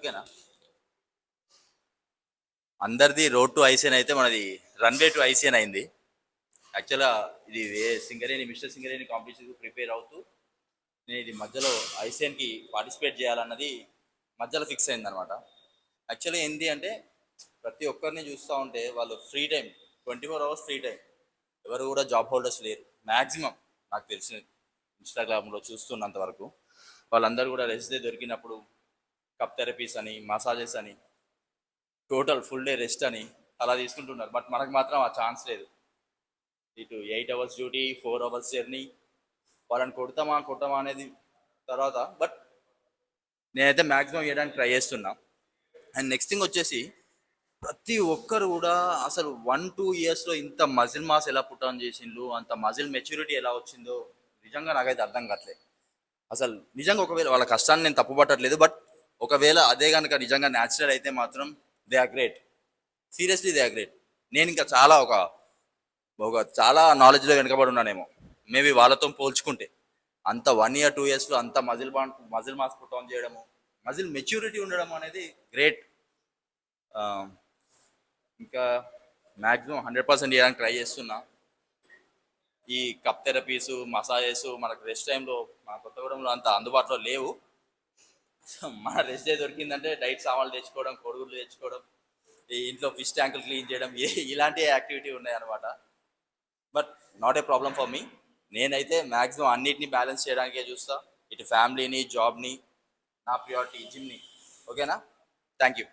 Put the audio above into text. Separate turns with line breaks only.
ఓకేనా? అందరిది road to ICN అయితే మనది రన్వే టు ఐసీఎన్ అయింది. యాక్చువల్గా ఇది సింగరేణి మిస్టర్ సింగరేణి కాంపిటీషన్కి ప్రిపేర్ అవుతూ నేను ఇది మధ్యలో ఐసీఎన్కి పార్టిసిపేట్ చేయాలన్నది మధ్యలో ఫిక్స్ అయిందనమాట. యాక్చువల్లీ ఏంటి అంటే ప్రతి ఒక్కరిని చూస్తూ ఉంటే వాళ్ళు free time 24 hours free time, ఎవరు కూడా జాబ్ హోల్డర్స్ లేరు మ్యాక్సిమం. నాకు తెలిసిన ఇన్స్టాగ్రామ్లో చూస్తున్నంత వరకు వాళ్ళందరూ కూడా రెస్ట్ డే దొరికినప్పుడు కప్ థెరపీస్ అని, మసాజెస్ అని, టోటల్ ఫుల్ డే రెస్ట్ అని అలా తీసుకుంటున్నారు. బట్ మనకు మాత్రం ఆ ఛాన్స్ లేదు. ఇటు 8 hours డ్యూటీ, 4 hours జర్నీ, వాళ్ళని కొడతామా అనేది తర్వాత. బట్ నేనైతే మ్యాక్సిమం చేయడానికి ట్రై చేస్తున్నా. అండ్ నెక్స్ట్ థింగ్ వచ్చేసి ప్రతి ఒక్కరు కూడా అసలు 1-2 yearsలో ఇంత మజిల్ మాస్ ఎలా పుట్ ఆన్ చేసిండ్రు, అంత మజిల్ మెచ్యూరిటీ ఎలా వచ్చిందో నిజంగా నాకైతే అర్థం కావట్లేదు. అసలు నిజంగా ఒకవేళ వాళ్ళ కష్టాన్ని నేను తప్పు పట్టట్లేదు, బట్ ఒకవేళ అదే కనుక నిజంగా న్యాచురల్ అయితే మాత్రం they are great. Seriously they are great. నేను ఇంకా చాలా చాలా నాలెడ్జ్లో వెనకబడి ఉన్నానేమో మేబీ వాళ్ళతో పోల్చుకుంటే. అంత 1 year 2 yearsలో అంత మజిల్ మాస్ పుట్ ఆన్ చేయడము, మజిల్ మెచ్యూరిటీ ఉండడం అనేది గ్రేట్. ఇంకా మ్యాక్సిమం 100% చేయడానికి ట్రై చేస్తున్నా. ఈ కప్ థెరపీస్, మసాజెస్ మనకు రెస్ట్ టైంలో మన కొత్తగూడెంలో అంత అందుబాటులో లేవు. మన రెస్ట్ డే దొరికిందంటే డైట్ సామాన్లు తెచ్చుకోవడం, కొడుగులు తెచ్చుకోవడం, ఈ ఇంట్లో ఫిష్ ట్యాంకులు క్లీన్ చేయడం, ఇలాంటి యాక్టివిటీ ఉన్నాయన్నమాట. But not a problem for me. నేనైతే మ్యాక్సిమం అన్నిటిని బ్యాలెన్స్ చేయడానికే చూస్తా. ఇటు ఫ్యామిలీని, జాబ్ని, నా ప్రియారిటీ జిమ్ని. ఓకేనా? Thank you.